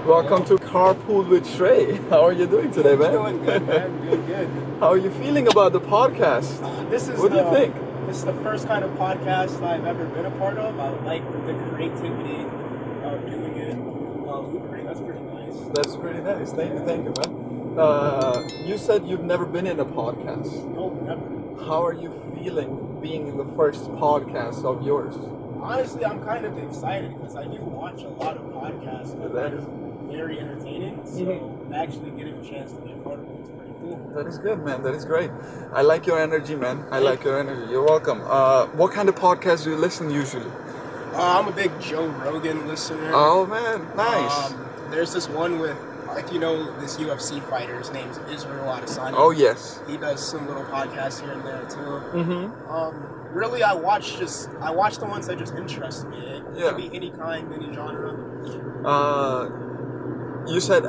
Welcome to Carpool with Trey. How are you doing today, man? Doing good, man. Doing good. How are you feeling about the podcast? What do you think? This is the first kind of podcast I've ever been a part of. I like the creativity of doing it while Ubering. That's pretty nice. That's pretty nice. Thank you, man. You said you've never been in a podcast. No, never. How are you feeling being in the first podcast of yours? Honestly, I'm kind of excited because I do watch a lot of podcasts. And That they're is- very entertaining. So actually getting a chance to be a part of it is pretty cool. That is good, man. That is great. I like your energy, man. I like your energy. You're welcome. What kind of podcasts do you listen usually? I'm a big Joe Rogan listener. Oh, man. Nice. There's this one with, if you know this UFC fighter, his name's Israel Adesanya. Oh, yes. He does some little podcasts here and there too. Mm-hmm. Really, I watch the ones that just interest me. It Yeah. can be any kind, any genre. You said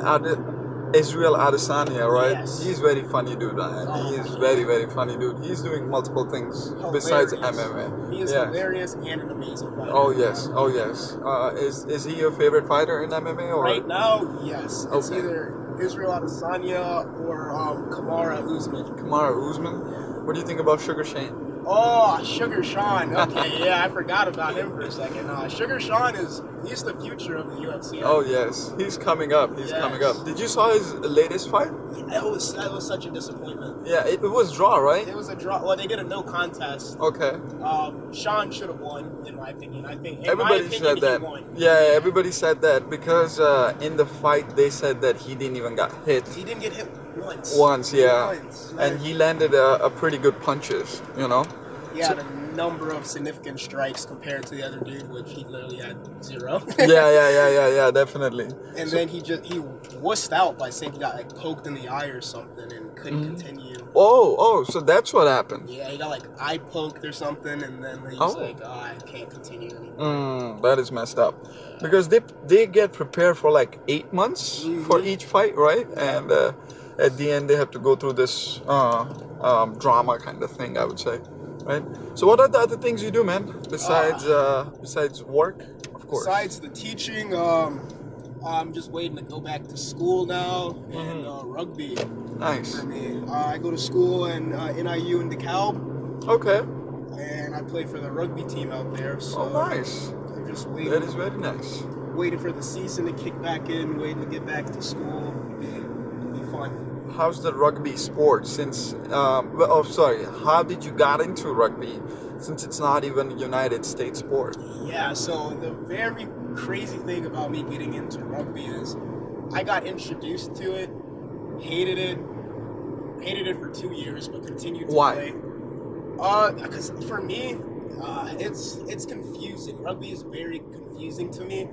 Israel Adesanya, right? Yes. He's very funny dude, man. Oh. He's very, very funny dude. He's doing multiple things besides Hilarious. MMA. He is Yeah. hilarious and an amazing fighter. Oh yes, oh yes. Is he your favorite fighter in MMA or? Right now, yes. It's Okay. either Israel Adesanya or Kamaru Usman. Kamaru Usman. What do you think about Sugar Shane? Oh, Sugar Sean. Okay, yeah, I forgot about him for a second. Sugar Sean he's the future of the UFC. Oh yes, he's coming up. He's Yes. coming up. Did you saw his latest fight? That was such a disappointment. Yeah, it was draw, right? It was a draw. Well, they did a no contest. Okay. Sean should have won, in my opinion. I think. In Everybody my opinion, said he that. won. Yeah, everybody said that because in the fight they said that he didn't even got hit He didn't get hit once. once. Yeah, Once. and he landed a pretty good punches. You know. He had a number of significant strikes compared to the other dude, which he literally had zero. Yeah, definitely. And then he wussed out by saying he got like poked in the eye or something and couldn't continue. Oh, so that's what happened. Yeah, he got like eye poked or something, and then he's Oh. like, I can't continue anymore. That is messed up. Because they get prepared for like 8 months for each fight, right? And at the end they have to go through this drama kind of thing, I would say, right? So what are the other things you do, man? Besides work, of course. Besides the teaching, I'm just waiting to go back to school now and rugby Nice. for me. I go to school in NIU in DeKalb, Okay. and I play for the rugby team out there. So Oh, nice. I'm just That is very nice. waiting for the season to kick back in, waiting to get back to school. It'll be fun. How's the rugby sport since? How did you got into rugby since it's not even a United States sport? Yeah, so the very crazy thing about me getting into rugby is I got introduced to it, hated it for 2 years, but continued to Why? play. Because for me, it's confusing. Rugby is very confusing to me.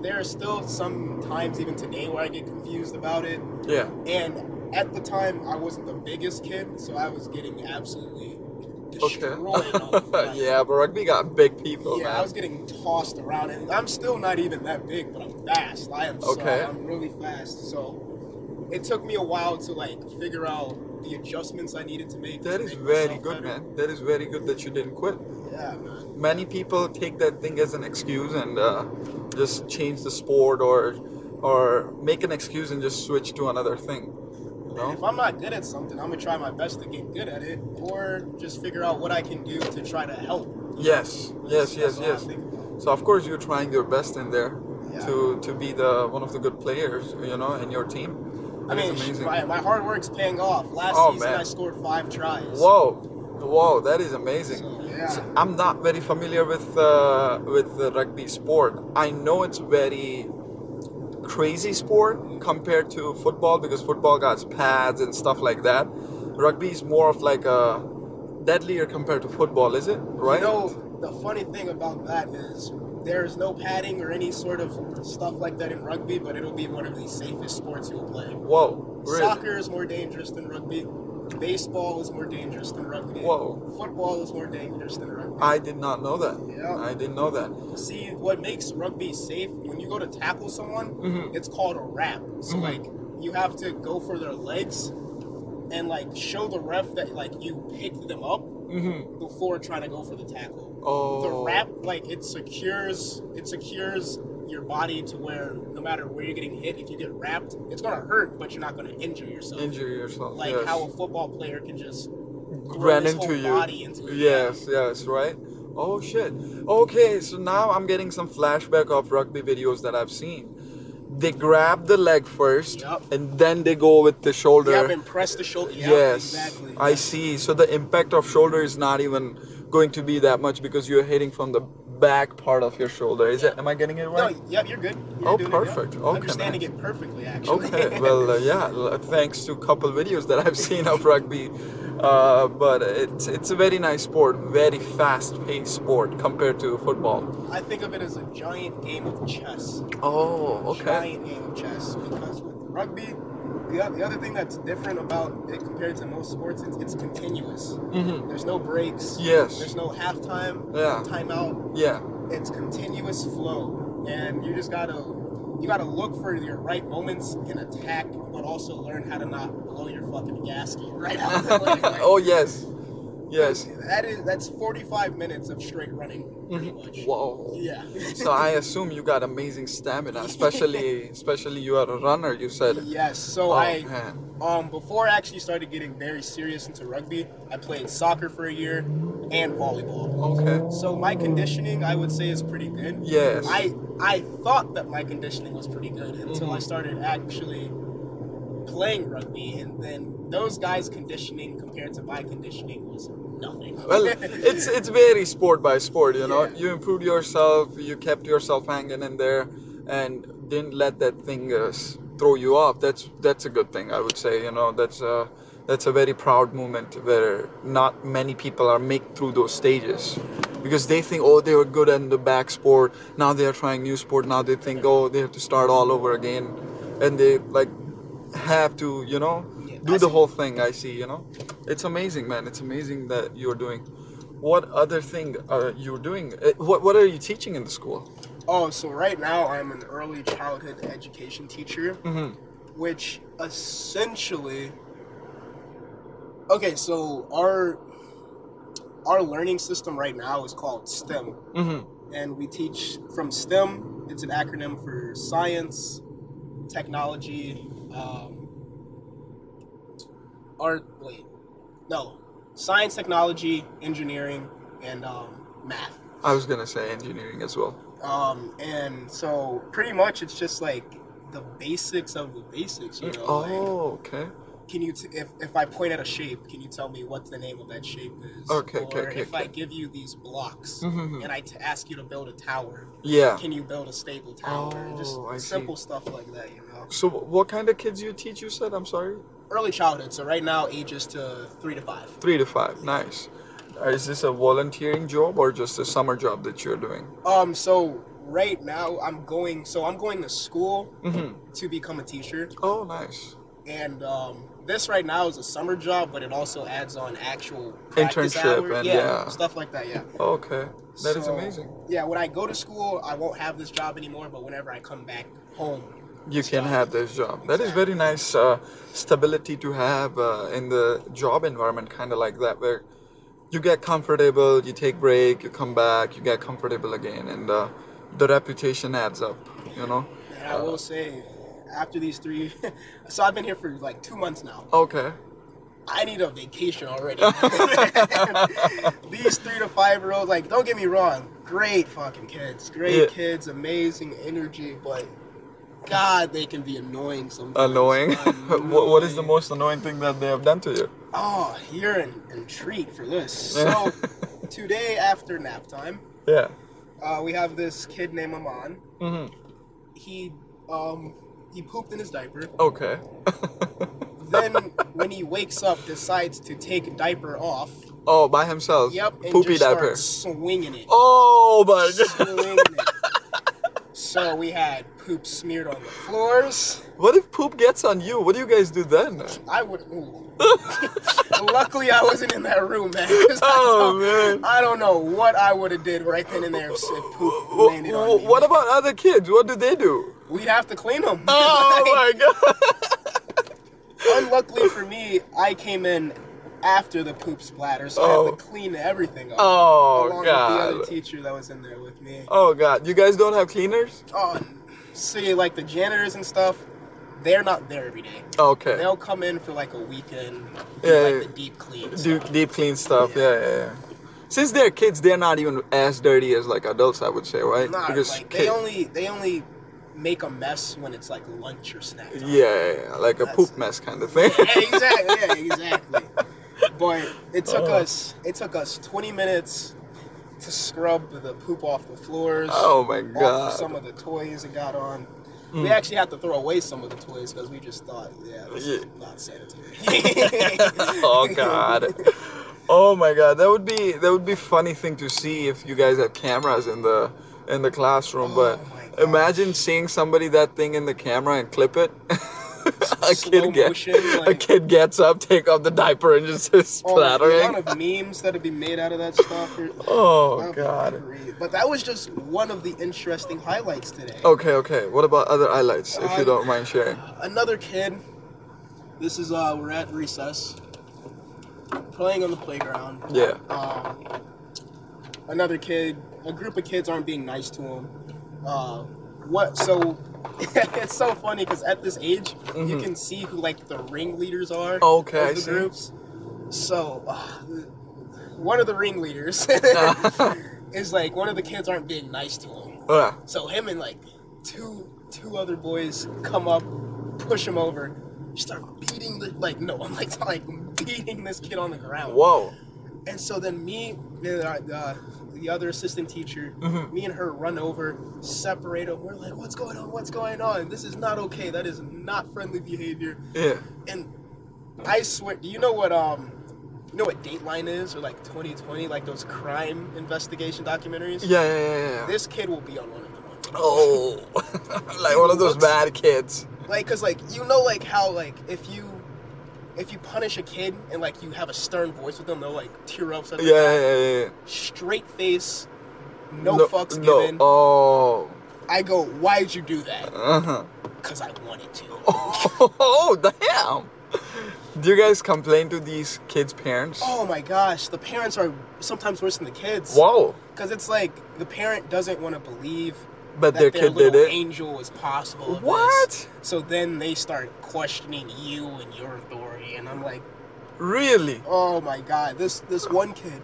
There are still some times, even today, where I get confused about it. Yeah. And at the time, I wasn't the biggest kid, so I was getting absolutely destroyed on the flat. Yeah, but rugby got big people, Yeah, man. I was getting tossed around, and I'm still not even that big, but I'm fast. Okay. I'm really fast. So it took me a while to like figure out the adjustments I needed to make. That to is make very myself good, better. man. That is very good that you didn't quit. Yeah, man. Many people take that thing as an excuse and just change the sport or make an excuse and just switch to another thing. You And if know? I'm not good at something, I'm gonna try my best to get good at it, or just figure out what I can do to try to help. Yes. That's all I think about. So of course you're trying your best in there Yeah. to be one of the good players, you know, in your team. I That is mean, amazing. my hard work's paying off. Last Oh, season, man. I scored 5 tries. Whoa, that is amazing. So, yeah. So, I'm not very familiar with the rugby sport. I know it's very crazy sport compared to football because football got pads and stuff like that. Rugby is more of like a deadlier compared to football, is it? Right? You know, the funny thing about that is there's no padding or any sort of stuff like that in rugby, but it'll be one of the safest sports you'll play. Whoa, really? Soccer is more dangerous than rugby. Baseball is more dangerous than rugby. Whoa. Football is more dangerous than rugby. I did not know that. Yeah. I didn't know that. See, what makes rugby safe, when you go to tackle someone, it's called a wrap. So, like, you have to go for their legs and, like, show the ref that, like, you picked them up before trying to go for the tackle. Oh. The wrap, like, it secures your body to where no matter where you're getting hit, if you get wrapped, it's gonna hurt, but you're not gonna injure yourself. Injure yourself. Like yes. how a football player can just throw Ran his into whole you. body into it. Yes, yes, right. Oh shit. Okay, so now I'm getting some flashback of rugby videos that I've seen. They grab the leg first, Yup. and then they go with the shoulder. Yep, and press the shoulder. Yep, Yes, exactly. I see. So the impact of shoulder is not even going to be that much because you're hitting from the back part of your shoulder. Is it? Am I getting it No, right? yep, you're good. You're Oh, doing perfect. It, Okay, understanding man. it perfectly, actually. Okay, well, thanks to a couple videos that I've seen of rugby, but it's a very nice sport, very fast-paced sport compared to football. I think of it as a giant game of chess. Oh, okay. Giant game of chess, because with rugby, the other thing that's different about it compared to most sports, it's continuous. Mm-hmm. There's no breaks. Yes. There's no halftime. Yeah. Timeout. Yeah. It's continuous flow, and you just gotta look for your right moments in attack, but also learn how to not blow your fucking gasket right out the way. Like, Oh yes, yes. that's 45 minutes of straight running, pretty much. Whoa. Yeah. So I assume you got amazing stamina, especially you are a runner. You said. Yes. So Oh I man. before I actually started getting very serious into rugby, I played soccer for a year and volleyball. Okay. So my conditioning, I would say, is pretty good. Yes. I thought that my conditioning was pretty good until Mm-hmm. I started actually playing rugby, and then those guys' conditioning compared to my conditioning was nothing. Well, it's very sport by sport, you know. Yeah. You improved yourself, you kept yourself hanging in there, and didn't let that thing throw you off. That's a good thing, I would say. You know, that's a very proud moment where not many people are make through those stages because they think, oh, they were good in the back sport. Now they are trying new sport. Now they think, oh, they have to start all over again, and they like have to, you know, Yeah, do I the see. whole thing. I see, you know. It's amazing, man. It's amazing that you're doing. What other thing are you doing? What are you teaching in the school? Oh, so right now I'm an early childhood education teacher, Mm-hmm. which essentially. Okay, so our learning system right now is called STEM, Mm-hmm. and we teach from STEM. It's an acronym for science, technology, science, technology, engineering, and math. I was gonna say engineering as well. And so pretty much it's just like the basics of the basics, you know. Like, Oh, okay. can you, if I point at a shape, can you tell me what the name of that shape is? Okay, Or okay, if I okay. give you these blocks Mhm. and I ask you to build a tower, Yeah. can you build a stable tower? Just Oh, I see. simple stuff like that, you know. So what kind of kids you teach? You said. I'm sorry. Early childhood, so right now ages to 3 to 5. 3 to 5. Nice. Is this a volunteering job or just a summer job that you're doing? So right now I'm going to school Mm-hmm. to become a teacher, Oh, nice. and this right now is a summer job, but it also adds on actual practice Internship hours. and yeah. Stuff like that. Yeah. Okay. That is So, amazing. Yeah, when I go to school, I won't have this job anymore, but whenever I come back home, You can have this job. That is very nice stability to have in the job environment, kind of like that, where you get comfortable, you take break, you come back, you get comfortable again, and the reputation adds up, you know. and I will say, after these 3, so I've been here for like 2 months now. Okay. I need a vacation already. These 3 to 5-year-olds, like, don't get me wrong, great fucking kids, great Yeah. kids, amazing energy, but God, they can be annoying sometimes. Annoying. What is the most annoying thing that they have done to you? Oh, you're in treat for this. So today after nap time, Yeah. we have this kid named Aman. Mm-hmm. He pooped in his diaper. Okay. Then when he wakes up, decides to take diaper off. Oh, by himself. Yep, and Poopy just diaper. starts swinging it. Oh my god. Swinging it. So we had poop smeared on the floors. What if poop gets on you? What do you guys do then? I would. Ooh. Luckily, I wasn't in that room, man. 'Cause Oh man. I don't know what I would have did right then and there if poop landed on me. What about other kids? What do they do? We'd have to clean them. Oh my god. Unluckily for me, I came in after the poop splatter, so I Oh. had to clean everything up. Oh, along God. with the other teacher that was in there with me. Oh God, you guys don't have cleaners? Oh, see, like the janitors and stuff, they're not there every day. Okay. They'll come in for like a weekend, do Yeah, like yeah. the deep clean. Do stuff. deep clean stuff. Yeah. Yeah. Since they're kids, they're not even as dirty as like adults, I would say, right? Not Because like kid- they only make a mess when it's like lunch or snack time. yeah, like a That's- poop mess kind of thing. Yeah, exactly. Yeah, exactly. But it took Oh. us 20 minutes to scrub the poop off the floors. Oh my Off God. of some of the toys it got on. Mm. We actually had to throw away some of the toys because we just thought, this is Yeah. not sanitary. Oh God. Oh my God, that would be funny thing to see if you guys had cameras in the classroom. Oh but my gosh. imagine seeing somebody that thing in the camera and clip it. Slow motion, a like- kid gets up, take off the diaper, and just is Oh, the splattering. amount of memes that have been made out of that stuff. Oh that'd be God. great. But that was just one of the interesting highlights today. Okay. What about other highlights, if you don't mind sharing? Another kid. This is we're at recess, playing on the playground. Yeah. Another kid. A group of kids aren't being nice to him. So it's so funny because at this age you can see who like the ringleaders are. Okay, I of the see. groups. So one of the ringleaders is like one of the kids aren't being nice to him. Yeah. So him and like two other boys come up, push him over, start beating beating this kid on the ground. Whoa. And so then me, the other assistant teacher, me and her run over, separate them. We're like, what's going on? What's going on? This is not okay. That is not friendly behavior. Yeah. And I swear, do you know what Dateline is, or like 2020, like those crime investigation documentaries? Yeah. This kid will be on one of them. One day. Oh. Like one of those looks- bad kids. Like, cause like like how like if you punish a kid and like you have a stern voice with them, they'll like tear up. Stuff like that. Yeah. Straight face, no fucks No. given. Oh. I go, why'd you do that? Uh-huh. Cause I wanted to. Oh, damn. Do you guys complain to these kids' parents? Oh my gosh, the parents are sometimes worse than the kids. Whoa. Cause it's like the parent doesn't want to believe But that their their kid did little it. angel was possible. Of What? This. So then they start questioning you and your authority, and I'm like, Really? oh my god, this one kid,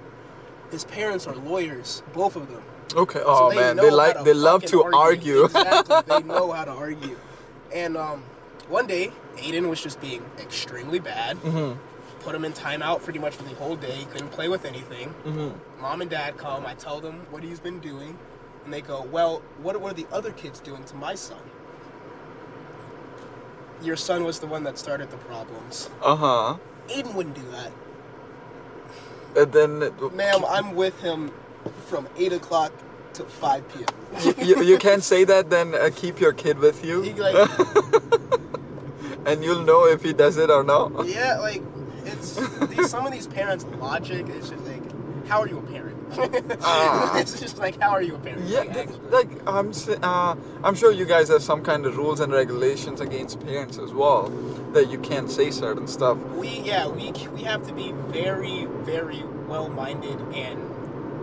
his parents are lawyers, both of them. Okay. So Oh man, know they how they love fucking to argue. Exactly, they know how to argue. And one day, Aiden was just being extremely bad. Mhm. Put him in timeout pretty much for the whole day. Couldn't play with anything. Mhm. Mom and dad come. I tell them what he's been doing, and they go, "Well, what are the other kids doing to my son? Your son was the one that started the problems. Uh-huh. Aiden wouldn't do that, And then ma'am. I'm with him from 8 o'clock to 5 p.m. you can't say that, then keep your kid with you. He like, And you'll know if he does it or not. yeah, like it's some of these parents' logic is just like, how are you a parent? It's just like, how are you a parent? Yeah, Like, actually. like I'm sure you guys have some kind of rules and regulations against parents as well, that you can't say certain stuff. we have to be very, very well-minded and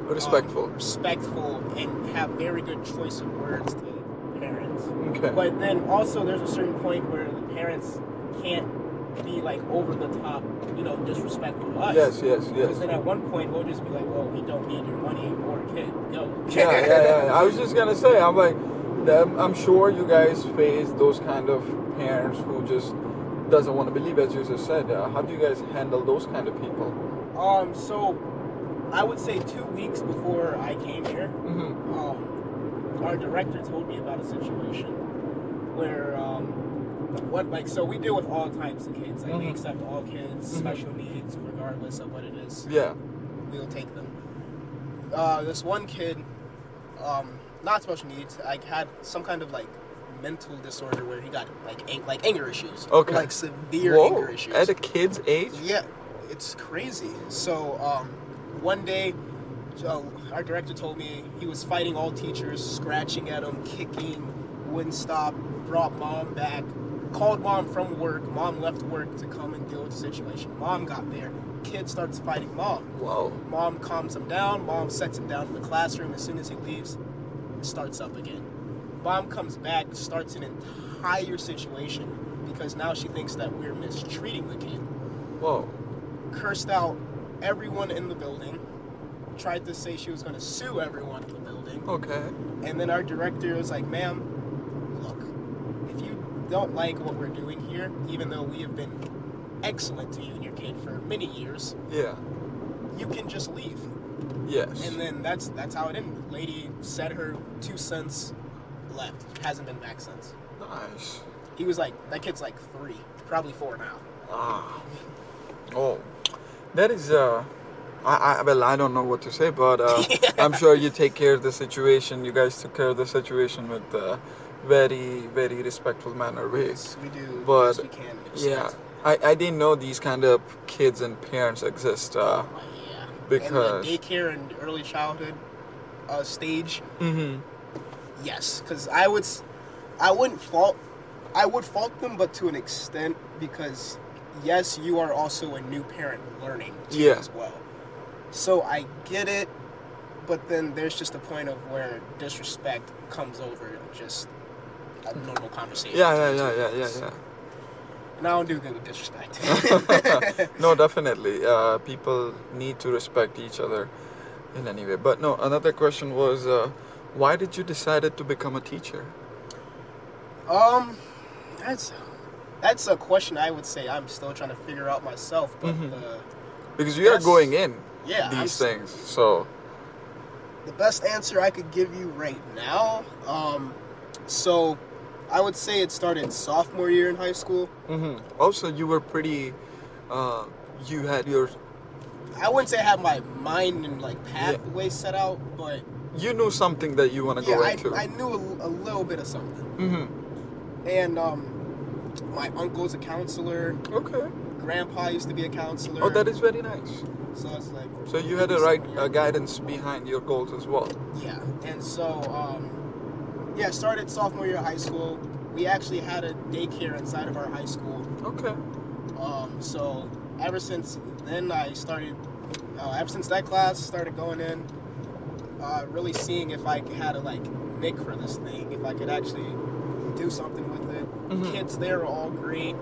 Respectful. respectful, and have very good choice of words to parents. Okay. But then also there's a certain point where the parents can't be like over the top, disrespectful to us. Yes. Because then at one point we'll just be like, well, we don't need your money or kid. Go. Yeah. I was just gonna say, I'm sure you guys face those kind of parents who just doesn't want to believe, as you just said. How do you guys handle those kind of people? So I would say 2 weeks before I came here, Mm-hmm. our director told me about a situation where so we deal with all types of kids. Like we Mhm. accept all kids, Mhm. special needs, regardless of what it is. Yeah. We'll take them. This one kid, not special needs, like had some kind of like mental disorder where he got like anger issues. Okay. Like severe Whoa. anger issues. At a kid's age? Yeah, it's crazy. So one day, our director told me he was fighting all teachers, scratching at him, kicking, wouldn't stop, brought mom back. called mom from work. Mom left work to come and deal with the situation. Mom got there. Kid starts fighting mom. Wow. Mom calms him down. Mom sets him down in the classroom. As soon as he leaves, it starts up again. Mom comes back, starts an entire situation because now she thinks that we're mistreating the kid. Whoa. Cursed out everyone in the building. Tried to say she was going to sue everyone in the building. Okay. And then our director was like, ma'am, look, if you don't like what we're doing here, even though we have been excellent to you and your kid for many years, Yeah. you can just leave. Yes. And then that's how it ended. The lady said her 2 cents, left. Hasn't been back since. Nice. He was like, that kid's like 3, probably 4 now. Ah. Oh. That is well, I don't know what to say, but I'm sure you take care of the situation. You guys took care of the situation with very, very respectful manner way. Yes, we do But, the best we can. Yeah, I didn't know these kind of kids and parents exist. Yeah. Because. And the daycare and early childhood stage, Mm-hmm. yes, because I would fault them, but to an extent, because yes, you are also a new parent learning too, Yeah. as well. So I get it, but then there's just a point of where disrespect comes over just a normal conversation. Yeah. And I don't do good with disrespect. No, definitely. People need to respect each other in any way. But no, another question was, why did you decide to become a teacher? That's a question I would say I'm still trying to figure out myself. But Because you are Yes. going in Yeah, these things, so. the best answer I could give you right now, so I would say it started sophomore year in high school. Also, you were pretty. You had your. I wouldn't say I had my mind and like pathway set out, but You knew something that you want to go into. I knew a little bit of something. And my uncle's a counselor. Okay. Grandpa used to be a counselor. Oh, that is very nice. So it's like. So you had the right guidance behind your goals as well. Yeah, and so started sophomore year of high school. We actually had a daycare inside of our high school. Okay. So ever since then, I started. Ever since that class, started going in, really seeing if I had a nick for this thing, if I could actually do something with it. Kids there are all great.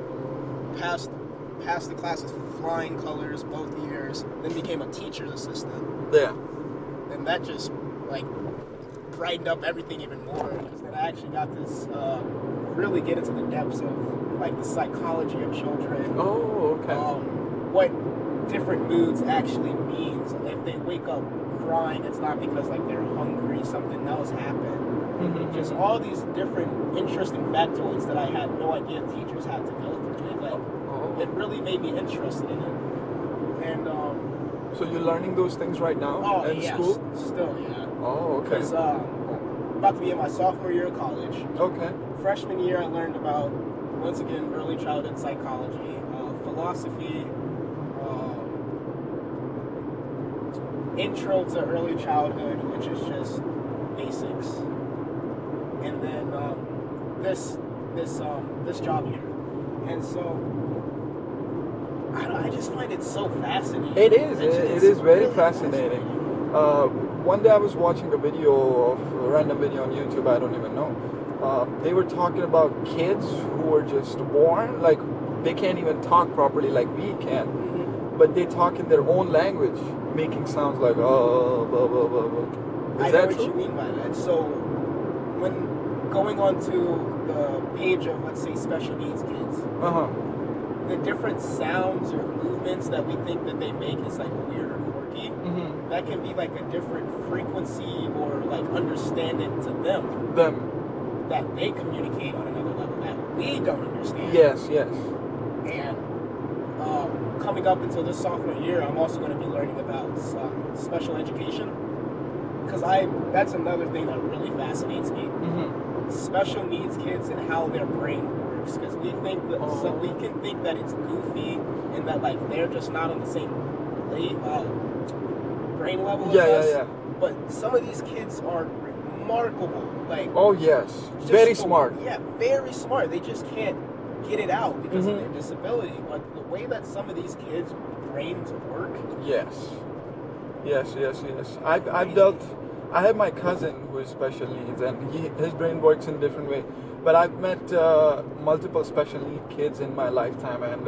Passed the class with flying colors both years. Then became a teacher's assistant. Yeah. And that just brightened up everything even more. Because then I actually got this really get into the depths of the psychology of children. Oh, okay. What different moods actually means. If they wake up crying, it's not because they're hungry, something else happened. Just all these different interesting factoids that I had no idea teachers had to go through. It really made me interested in it. And so you're learning those things right now in school? Still, yeah. Oh, okay. Because I'm about to be in my sophomore year of college. Okay. Freshman year, I learned about, once again, early childhood psychology, philosophy, intro to early childhood, which is just basics, and then this job here. And so I just find it so fascinating. It is. It is very fascinating. One day I was watching a random video on YouTube. I don't even know. They were talking about kids who were just born, they can't even talk properly like we can, but they talk in their own language, making sounds like blah blah blah blah. I know what you mean by that. So when going onto the page of, let's say, special needs kids, the different sounds or movements that we think that they make is weird or quirky, that can be a different frequency or understanding to them that they communicate on another level that we don't understand. Yes. And coming up until this sophomore year, I'm also going to be learning about special education, because that's another thing that really fascinates me. Special needs kids and how their brain works, because we think that we can think that it's goofy and that they're just not on the same brain level as us. Yeah. But some of these kids are remarkable. Oh yes, very smart. Yeah, very smart. They just can't get it out because of their disability. But the way that some of these kids' brains work. Yes. I have my cousin who is special needs, and his brain works in a different way. But I've met multiple special need kids in my lifetime, and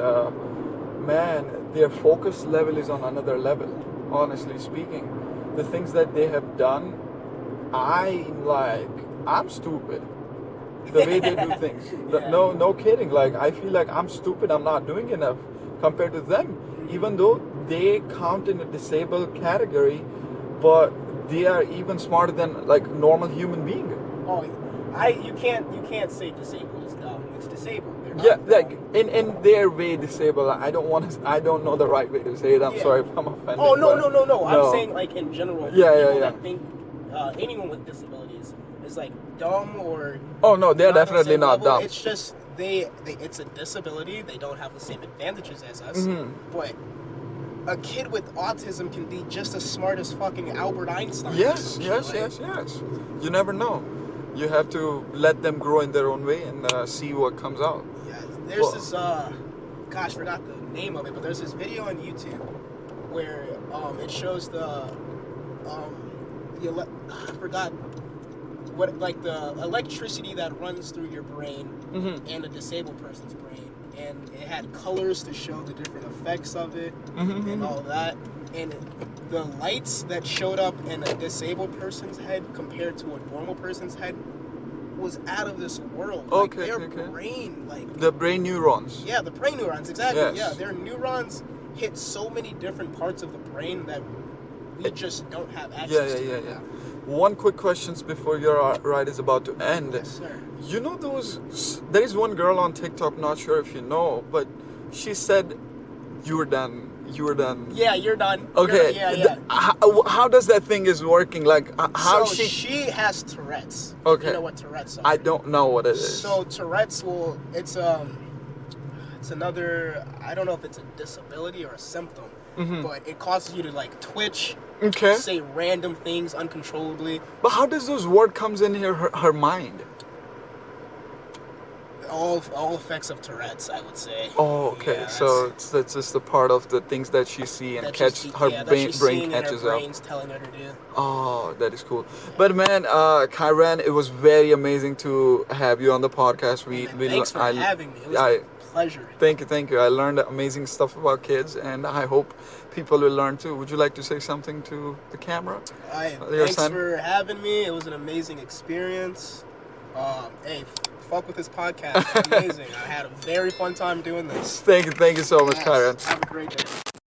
man, their focus level is on another level. Honestly speaking, the things that they have done, I'm stupid. The way they do things. No kidding. Like, I feel like I'm stupid. I'm not doing enough compared to them, even though they count in a disabled category, but they are even smarter than like normal human being. Oh, you can't say disabled is dumb. It's disabled. They're not dumb. Like in their way disabled. I don't know the right way to say it. I'm sorry if I'm offended. Oh no. I'm saying like in general. People that think anyone with disabilities is like dumb or. Oh no, they're definitely not dumb. It's just it's a disability. They don't have the same advantages as us. But a kid with autism can be just as smart as fucking Albert Einstein. Yes. You never know. You have to let them grow in their own way and see what comes out. Yeah, there's this, gosh, I forgot the name of it, but there's this video on YouTube where it shows I forgot what, like the electricity that runs through your brain and a disabled person's brain. And it had colors to show the different effects of it and all that. And the lights that showed up in a disabled person's head compared to a normal person's head was out of this world. Okay, like their brain, like the brain neurons. Yeah, the brain neurons, exactly. Yes. Yeah, their neurons hit so many different parts of the brain that we just don't have access to. Yeah. One quick question before your ride is about to end. Yes, sir. You know there is one girl on TikTok, not sure if you know, but she said, you were done. Yeah, you're done. Okay. How does that thing is working? Like, how so she has Tourette's. Okay. You know what Tourette's are? I don't know what it is. So Tourette's it's another, I don't know if it's a disability or a symptom, but it causes you to like twitch, say random things uncontrollably. But how does those word comes in her mind? All effects of Tourette's, I would say. Oh, okay. Yeah, so that's just a part of the things that she see and her brain catches up. Brain's telling her to do. Oh, that is cool. Yeah. But man, Kyran, it was very amazing to have you on the podcast. Thanks for having me. It was a pleasure. Thank you. I learned amazing stuff about kids, and I hope people will learn too. Would you like to say something to the camera? Thanks for having me. It was an amazing experience. Hey, fuck with this podcast. It's amazing. I had a very fun time doing this. Thank you so much, Kyran. Have a great day.